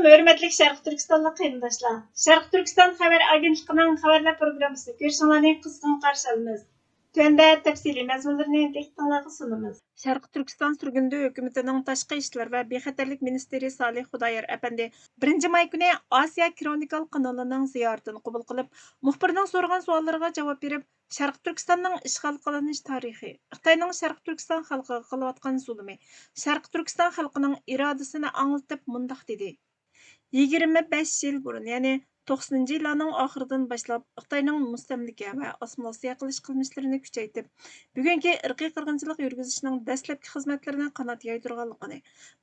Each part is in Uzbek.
Assalamu hörmetlik Şərq Türkistanlıq qarindaşlar. Şərq Türkistan xəbər agentliğinin xəbərlər proqramısı görüşünüzü qızğın qarşı alırıq. Tövəndə təfsili məzmunlarını diqqətinizə sunumuz. Şərq Türkistan sürgündü hökumətinin Tashqi ishlar və bexatarlik ministri Salih Xudoyor əpəndi 1 may günü Asiya Kronikal kanalının ziyaretini qəbul qılıb, muxbirning so'ragan savollariga javob berib, Şərq Türkistanning ishg'ol qilinish tarixi, Xitoyning Şərq Türkistan xalqiga qilayotgan zulmi, Şərq Türkistan xalqining irodasini anglatib mundaq dedi. 25 yil burun, ya'ni 90 yillarning oxiridan boshlab Xitoyning mustamlika va assimilyatsiya qilish qilmishlarini kuchaytirib, bugungi irqiy qirg'inchilik yurgizishning dastlabki xizmatlarini qanot yaydirganligini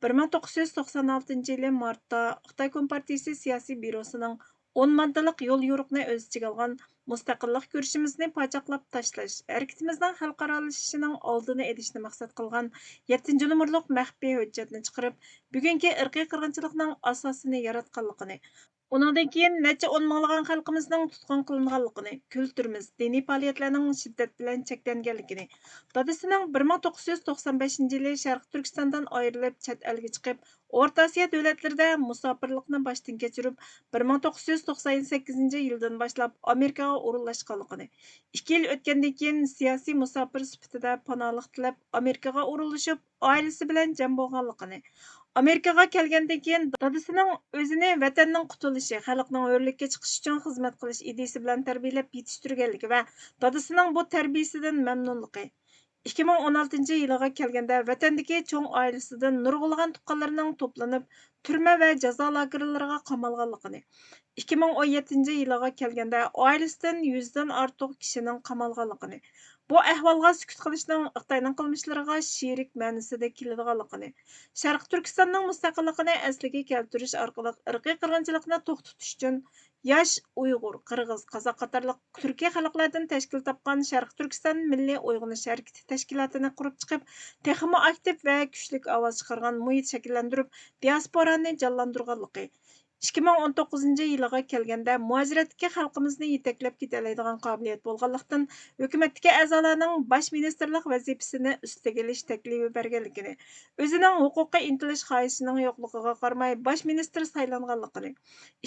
1996 yili martda Xitoy Kompartiyasi siyosiy byurosining 10 moddalik yo'l yo'riqni o'z ichiga olgan mustaqillik ko'rishimizni pachoqlab tashlash, harakatimizning xalqaralashishning oldini olishni maqsad qilgan 7 nomerlik maxfiy hujjatni chiqarib, bugungi irqiy qirg'inchilikning asosini yaratganligini, undan keyin necha 10 minglagan xalqimizning tutqun qilinganligini, kulturimiz, diniy faoliyatlarning shiddat bilan cheklanganligini, dadasining 1995 yili Sharq Turkistondan ayrilib chet elga chiqib, O'rta Osiyo davlatlarida musofirlikni boshdan kechirib, 1998 yildan boshlab Amerikaga o'rinlashganligini, 2 yil o'tgandan keyin siyosiy musofir sifatida panohlik tilab Amerikaga o'rinlashib, oilasi bilan jam bo'lganligini, Amerikaga kelgandan keyin dadasining o'zini vatanning qutulishi, xalqning hurlikka chiqishi uchun xizmat qilish ideyasi bilan tarbiyalab yetishtirganligi va dadasining bu tarbiyasidan mamnunligi, 2016 yiliga kelganda vatandagi cho'ng oilasidan nurg'ulg'an tuqqanlarining to'planib turma va jazo lagerlariga qamalganligini, 2017 yiliga kelganda oilasidan 100 dan ortiq kishining qamalganligini, bu ahvolga sukut qilishning Xitoyning qilmishlariga sherik ma'nosida keladiganligini, Sharq Turkistonning mustaqilligini asliga keltirish orqali irqiy qirg'inchilikni to'xtatish uchun yosh Uyg'ur, Qirg'iz, Qozoq qatorliq Turkiya xalqlaridan tashkil topgan Sharq Turkiston Milliy Uyg'unish harakati tashkilotini qurib chiqib, texmo aktiv va kuchli ovoz chiqargan muhit shakllantirib, diasporani jonlantirganligi, 2019 yiliga kelganda muajiratdagi xalqimizni yetaklab ketalaydigan qobiliyat bo'lganlikdan hukumatdagi a'zolarning bosh ministerlik vazifasini ustiga olish taklifi berganligini, o'zining huquqiy intilish xohishining yo'qligiga qaramay bosh ministr saylanganligini,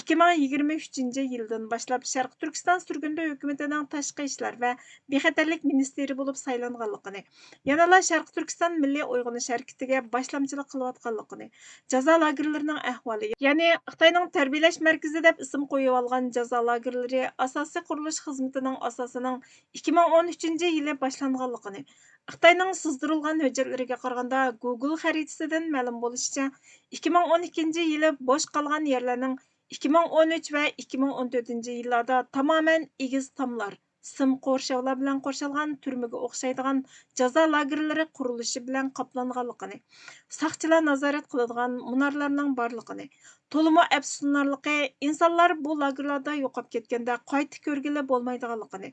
2023 yildan boshlab Sharq Turkiston surgundi hukumatining tashqi ishlar va bexatarlik ministri bo'lib saylanganligini, yanala Sharq Turkiston Milliy Uyg'unish harakatiga boshlamchilik qilayotganligini, jazo lagerlarining ahvoli, ya'ni Xitoyning tarbiyalash markazi deb ism qo'yib olgan jazo lagerlari asosiy qurilish xizmatining asosining 2013 yili boshlanganligini, Xitoyning sizdirilgan hujjatlariga qaraganda Google xaritasidan ma'lum bo'lishicha, 2012 yili bo'sh qolgan yerlarning 2013 va 2014 yillarda tamoman egiz tomlar, sim qo'rshovlar bilan qo'shilgan turmaga o'xshaydigan jazo lagerlari qurilishi bilan qoplanganligini, soqchilar nazorat qiladigan munorlarning borligini, to'limi afsuslanarligi, insonlar bu lagerlarda yo'qolib ketganda qayta ko'rgili bo'lmaydiganligini,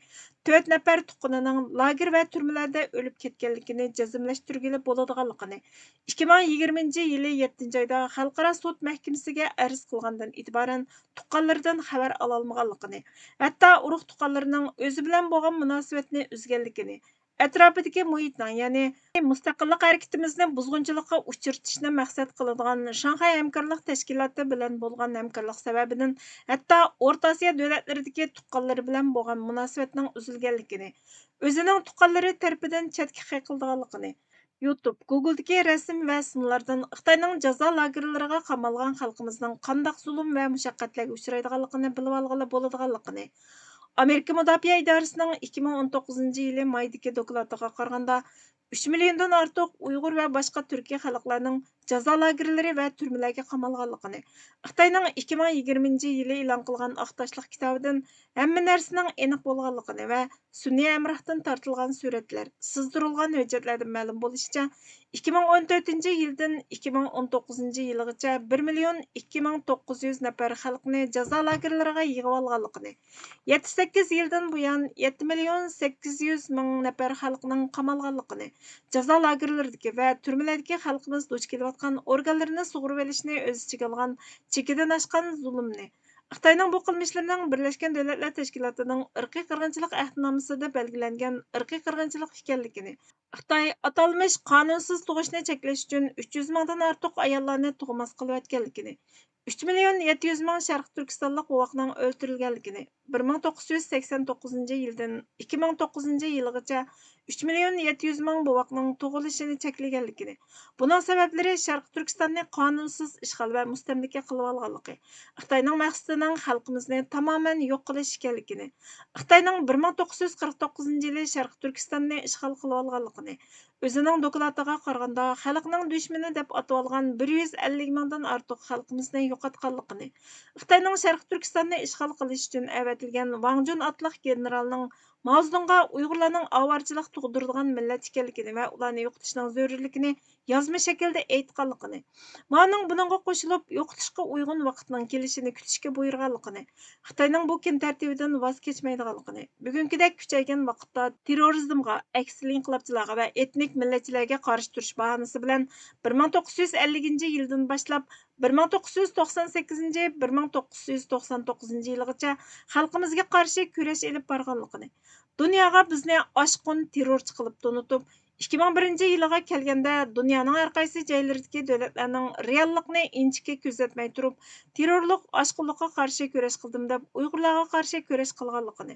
4 nafar tuqqanining lager va turmalarda o'lib ketganligini jazmlashtirgili bo'ladiganligini, 2020 yili 7 oyda xalqaro sud mahkamasiga arz qilgandan e'tiboran tuqqanlaridan xabar ola olmaganligini, hatto urug' tuqqanlarining o'zi bilan bo'lgan munosabatni uzganligini, atrofidagi muhitning, ya'ni mustaqillik harakatimizni buzg'unchilikqa uchirtishni maqsad qiladigan Shanxay hamkorlik tashkiloti bilan bo'lgan hamkorlik sababidan hatto O'rta Osiyo davlatlaridagi tuqqanlari bilan bo'lgan munosabatning uzilganligini, o'zining tuqqanlari tarafidan chetga qildiganligini, YouTube, Google'dagi rasm va simlardan Xitoyning jazo lagerlariga qamalgan xalqimizning qandoq zulm va mushaqqatlarga uchraydiganligini bilib olg'ili bo'ladiganligini, Amerika Mudofaa idorasining 2019 yili maydagi doklatiga qaraganda 3 milliondan ortiq Uyg'ur va boshqa Turkiya xalqlarining jazo lagerlari va turmalarga qamalganligini, Xitoyning 2020 yili e'lon qilgan aqtoshlik kitobidan hamma narsaning aniq bo'lganligini va sun'iy amrohdan tortilgan suratlar, sizdirilgan hujjatlardan ma'lum bo'lishicha, 2014 yildan 2019 yilgacha 1 million 2900 nafar xalqni jazo lagerlariga yig'ib olganligini, 7-8 yildan buyon 7 million 800 ming nafar xalqning qamalganligini, jazo lagerlaridagi va turmalardagi xalqimiz duch kelayotgan organlarini sug'urib olishni o'z ichiga olgan chekidan oshgan zulmni, Xitoyning bu qilmishlarining Birlashgan Davlatlar Tashkilotining irqiy qirg'inchilik ahdnomasida belgilangan irqiy qirg'inchilik ekanligini, Xitoy atalmish qonunsiz tug'ishni cheklash uchun 300 mingdan ortiq ayollarni tug'mas qilayotganligini, 3.700.000 Şərq Türkistanlıq bovaqның öldürülgənligini, 1989 yildan 2009 yilgacha 3.700.000 bovaqның tug'ilishini cheklaganligini, buning sabablari Şərq Türkistanni qonunsiz ishg'ol va mustamlika qilib olganligi, Xitoyning maqsadining xalqimizni tamoman yo'q qilish ekanligini, Xitoyning 1949 yili Şərq Türkistanni ishg'ol qilib olganligini, o'zining doklatiga qaraganda xalqning dushmani deb atab olgan 150 mingdan ortiq xalqimizni yo'qotganligini, Xitoyning Sharq Turkistonni ishg'ol qilish uchun avatilgan Wang Jun otliq generalning Mazdunga Uyg'urlarning avarchilik tug'diradigan millat ekanligini va ularni yo'qotishning zarurligini yozma shaklda aytganligini, Maning buningga qo'shilib yo'qotishga uyg'un vaqtning kelishini kutishga buyurganligini, Xitoyning bu kun tartibidan voz kechmaydiganligini, bugünkidek kuchaygan vaqtda terrorizmga, aksil inqilobchilarga va etnik millatchilarga qarshi turish bahonasi bilan 1950 yildan boshlab 1998 1999 yilgacha xalqimizga qarshi kurash elib borganligini, dunyoga bizni oshqun terrorchi qilib tunutib, 2001 yilga kelganda dunyoning har qaysi joylaridagi davlatlarning reallikni inchiki kuzatmay turib, terrorlik oshqunlikqa qarshi kurash qildim deb Uyg'urlarga qarshi kurash qilganligini,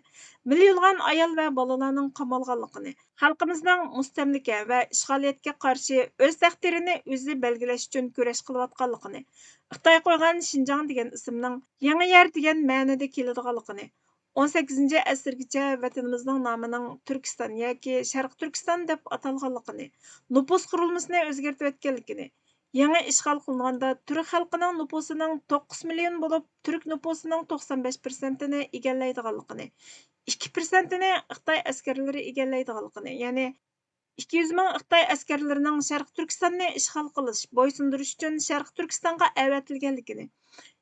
millionlab ayol va bolalarning qamalganligini, xalqimizning mustamlika va ishg'oliyatga qarshi o'z taqdirini o'zi belgilash uchun kurash qilayotganligini, Xitoy qo'ygan Xinjiang degan ismning yangi yer degan ma'noda keladiganligini, 18 asrgacha vatanimizning nomining Turkiston yoki Sharq Turkiston deb atalganligini, nüfus qurilmasini o'zgartib o'tganligini, yangi ishg'ol qilinganda turk xalqining nüfusining 9 million bo'lib, turk nüfusining 95%ni egallaydiganligini, 2%ni Xitoy askarlari egallaydiganligini, ya'ni 200 ming Xitoy askarlarining Sharq Turkistonni ishg'ol qilish, bo'ysundirish uchun Sharq Turkistonga avatilganligini,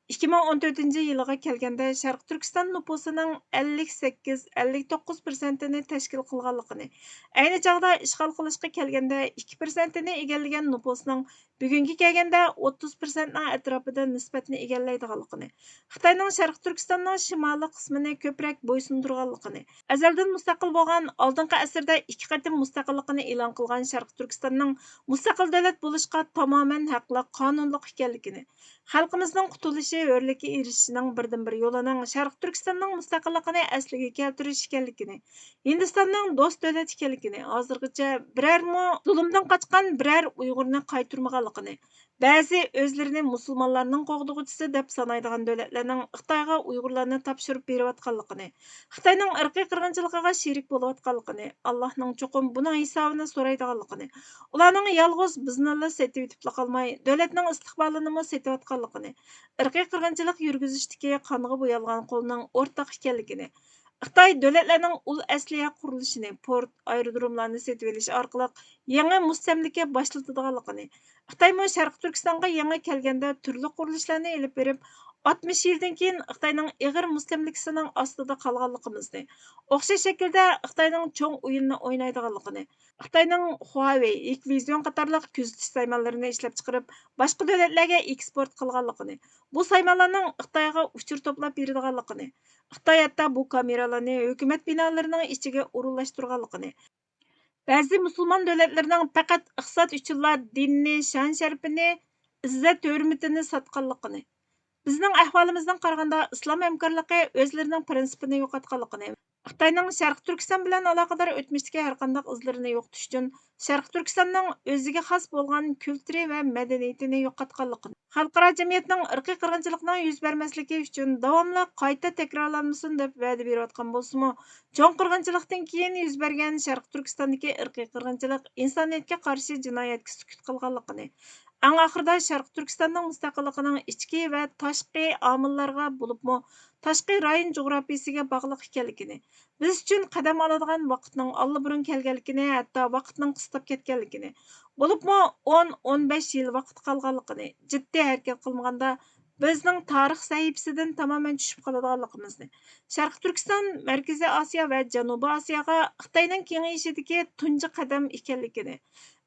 2014 yilga kelganda Sharq Turkiston nüfusining 58-59%ni tashkil qilganligini, ayni chog'da ishg'ol qilishga kelganda 2%ni egallagan nüfusning bugungi kelganda 30% ning atrofida nisbatni egallaydiganligini, Xitoyning Sharq Turkistonning shimoliy qismini ko'proq bo'ysundirganligini, azaldan mustaqil bo'lgan oldingi asrda 2 qatim mustaqilligini e'lon qilgan Sharq Turkistonning mustaqil davlat bo'lishga tamoman haqli qonunliq ekanligini, xalqimizning qutulishi hörlikka erishishining birdan-bir yo'lining Sharq Turkistonning mustaqilligini asliga keltirish ekanligini, Hindistonning do'st davlat ekanligini, hozirgacha birormi zulmdan qochgan biror Uyg'urni qaytarmaganligini, ba'zi o'zlarini musulmonlarning qo'g'dug'uchisi deb sanaydigan davlatlarning Xitoyga Uyg'urlarni topshirib berayotganligini, Xitoyning irqiy qirg'inchiligiga sherik bo'layotganligini, Allohning cho'qim buning hisobini so'raydiganligini, ularning yolg'iz bizni setib yetib qolmay, davlatning istiqbolini setayotganligini, irqiy qirg'inchilik yurgizishdagi qonga bo'yalgan qo'lning o'rtaq ekanligini, Xitoy davlatlarning ul asliya qurilishini, port, aerodromlarni setib olish orqali yangi mustamlika boshlatadiganligini, Xitoymi Sharq Turkistonga yangi kelganda turli qurilishlarni olib berib, 60 yildan keyin Xitoyning ig'ir mustamlikasining ostida qolganligimizni, o'xshash shaklda Xitoyning cho'ng o'yinini o'ynaydiganligini, Xitoyning Huawei, Hikvision qatorliq kuzatish saymonlarini ishlab chiqarib, boshqa davlatlarga eksport qilganligini, bu saymonlarning Xitoyga uchur to'plab beradiganligini, Xitoy hatto bu kameralarni hukumat binolarining ichiga o'rinlashtirganligini, ba'zi musulmon davlatlarining faqat iqtisod uchunla dinni, shon-sharafini, izzat-hurmatini sotganligini, bizning ahvolimizdan qaraganda islom hamkorligi o'zlarining prinsipini yo'qotganligini, Xitoyning Sharq Turkiston bilan aloqador o'tmishdagi har qanday izlarini yo'qotish uchun Sharq Turkistonning o'ziga xos bo'lgan kulturi va madaniyatini yo'qotganligini, xalqaro jamiyatning irqiy qirg'inchilikning yuz bermasligi uchun davomli qayta takrorlanmasin deb va'da berayotgan bo'lsa-mu, cho'ng qirg'inchilikdan keyin yuz bergan Sharq Turkistondagi irqiy qirg'inchilik insoniyatga qarshi jinoyatga sukut qilganligini, eng oxirida Sharq Turkistonning mustaqilligining ichki va tashqi omillarga bo'libmi, tashqi rayon jo'grafiyasiga bog'liq ekanligini, biz uchun qadam oladigan vaqtning allaburun kelganligini, hatto vaqtning qistab ketganligini, bo'libmi 10-15 yil vaqt qolganligini, jiddiy harakat qilmaganda bizning tarix sahifasidan tamoman tushib qoladiganligimizni, Sharq Turkiston Markaziy Osiyo va Janubiy Osiyoga Xitoyning kengayishidagi tunji qadam ekanligini,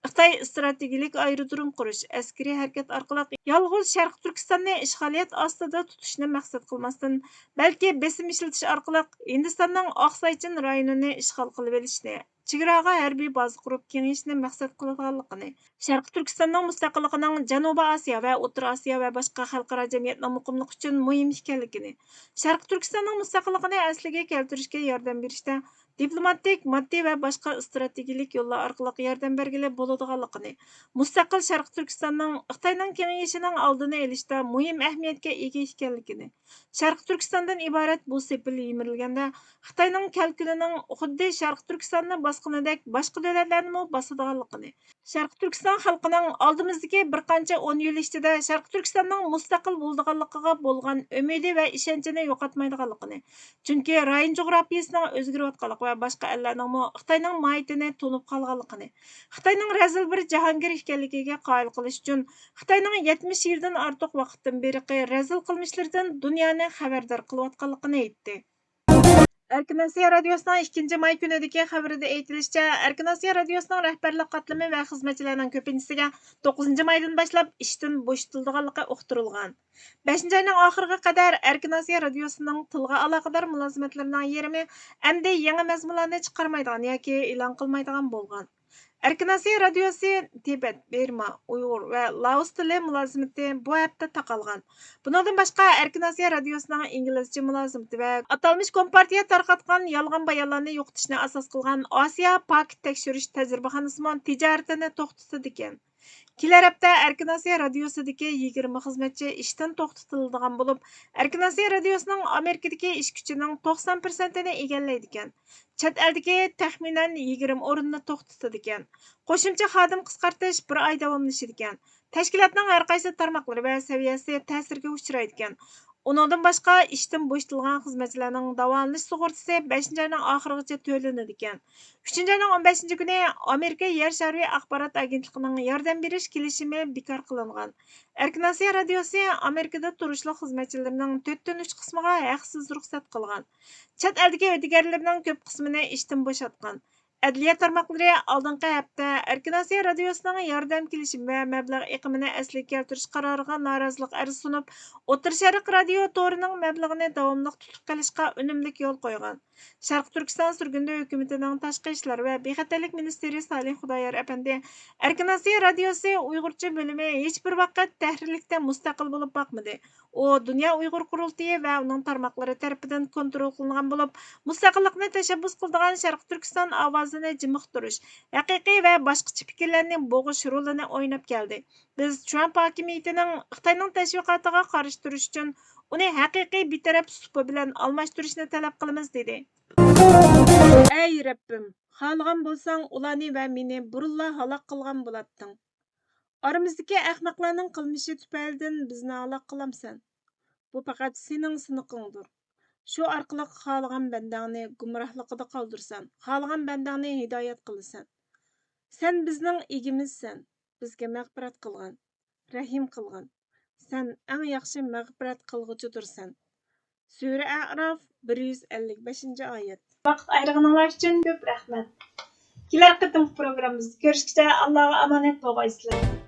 Xitoy strategik aerodrom qurish, askariy harakat orqali yolg'iz Sharq Turkistonni ishg'oliyat ostida tutishni maqsad qilmasdan, balki besim ishlatish orqali Hindistonning Oqsaychin rayonini ishg'ol qilib olishni, chegaraga harbiy baza qurib kengayishni maqsad qilganligini, Sharq Turkistonning mustaqilligining Janubiy Osiyo va O'rta Osiyo va boshqa xalqaro jamiyatning muqimligi uchun muhim ekanligini, Sharq Turkistonning mustaqilligini asliga keltirishga yordam berishda diplomatik, moddiy va boshqa strategik yo'llar orqali yordam bergili bo'ladiganligini, mustaqil Sharq Turkistonning Xitoyning kengayishining oldini olishda muhim ahamiyatga ega ekanligini, Sharq Turkistondan iborat bu sepil yemirilganda Xitoyning kalkulining xuddi Sharq Turkistonni bosqinidek boshqa davlatlarni bosadiganligini, Sharq Turkiston xalqining oldimizdagi bir qancha 10 yil ichida Sharq Turkistonning mustaqil bo'lganligiga bo'lgan umidi va ishonchini yo'qotmaydiganligini, chunki rayon jo'grafiyasining o'zgarayotganligi va boshqa ellarning Xitoyning mohiyatini to'nib qolganligini, Xitoyning razil bir jahongir ekanligiga qoyil qilish uchun Xitoyning 70 yildan ortiq vaqtdan beri razil qilmishlaridan dunyoni xabardor qilayotganligini aytdi. Erkin Asiya radiosining 2 may kunidagi xabarida aytilishicha, Erkin Asiya radiosining rahbarlik qatlami va xizmatchilarining ko'pinchisiga 9 maydan boshlab ishdan bo'shatilganligi uqtirilgan. 5 oyning oxiriga qadar Erkin Asiya radiosining tilga aloqador mulozimatlarining yarmi endi yangi mazmunlarni chiqarmaydigan yoki e'lon qilmaydigan bo'lgan. Erkin Asiya radiosi Tibet, Birma, Uyg'ur va Laos tili mulozimati bu hafta taqalgan. Bundan boshqa Erkin Asiya radiosining inglizcha mulozimati va atalmish kompartiya tarqatgan yolg'on bayonlarni yo'qotishni asos qilgan Osiyo Pak tekshirish tajribaxonasi tijoratini to'xtatdi ekan. Kelar hafta Erkin Asiya radiosidagi 20 xizmatchi ishdan to'xtatiladigan bo'lib, Erkin Asiya radiosining Amerikadagi ish kuchining 90%ni egallaydi ekan. Chet eldagi taxminan 20 o'rinni to'xtatadi ekan. Qo'shimcha xodim qisqartirish bir oy davomlashadi ekan. Tashkilotning har qaysi tarmoqlari va saviyasi ta'sirga uchraydi ekan. Undan boshqa ishdan bo'shatilgan xizmatchilarning davolanish sug'urtasi 5-oyning oxirigacha to'lanadi ekan. 3-oyning 15-kuni Amerika Yer shari axborot agentligining yordam berish kelishimi bekor qilingan. Erkin Asiya radiosi Amerikada turishli xizmatchilarining 4/3 qismiga haqsiz ruxsat qilgan. Chet eldagi o'digarlarning ko'p qismini ishdan bo'shatgan. Adliya tarmoqlari oldingi hafta Erkin Asiya radiosining yordam kelishimi va mablag' iqimini asliga keltirish qaroriga norozilik arz sunib, O'rta Sharq radio to'rining mablag'ini davomli tutib qolishga unumlik yo'l qo'ygan. Sharq Turkiston surgundi hukumatining tashqi ishlar va bexatarlik ministri Salih Xudoyor apandi Erkin Asiya radiosi Uyg'urcha bo'limi hech bir vaqt tahrirlikda mustaqil bo'lib boqmadi. U Dunyo Uyg'ur qurultiyi va uning tarmoqlari tarafidan kontrol qilingan bo'lib, mustaqillikni tashabbus qiladigan Sharq Turkiston ovozini jimiqtirish, haqiqiy va boshqacha fikrlarni bo'g'ish rolini o'ynab keldi. Biz Trump hokimiyatining Xitoyning tashviqotiga qarshi turish uchun uni haqiqiy betaraf supa bilan almashtirishni talab qilamiz dedi. Ey Rabbim, xohlagan bo'lsang ularni va meni burunla halok qilgan bo'latding. Aramizdagi ahmoqlarning qilmishi tufaylidan bizni halok qilamsan. Bu faqat sening siniqingdir. Shu orqali xohlagan bandangni gumrohligida qoldirsan, xohlagan bandangni hidoyat qilasan. Sen bizning egimizsan, bizga mag'firat qilgan, rahim qilgan. Sen eng yaxshi mag'firat qilg'uchidirsan. Sura A'rof 155-oyat. Vaqt ayirganinglar uchun ko'p rahmat. Kelar qatim programmamizda ko'rishguncha Allohga omonat bo'lg'aysizlar.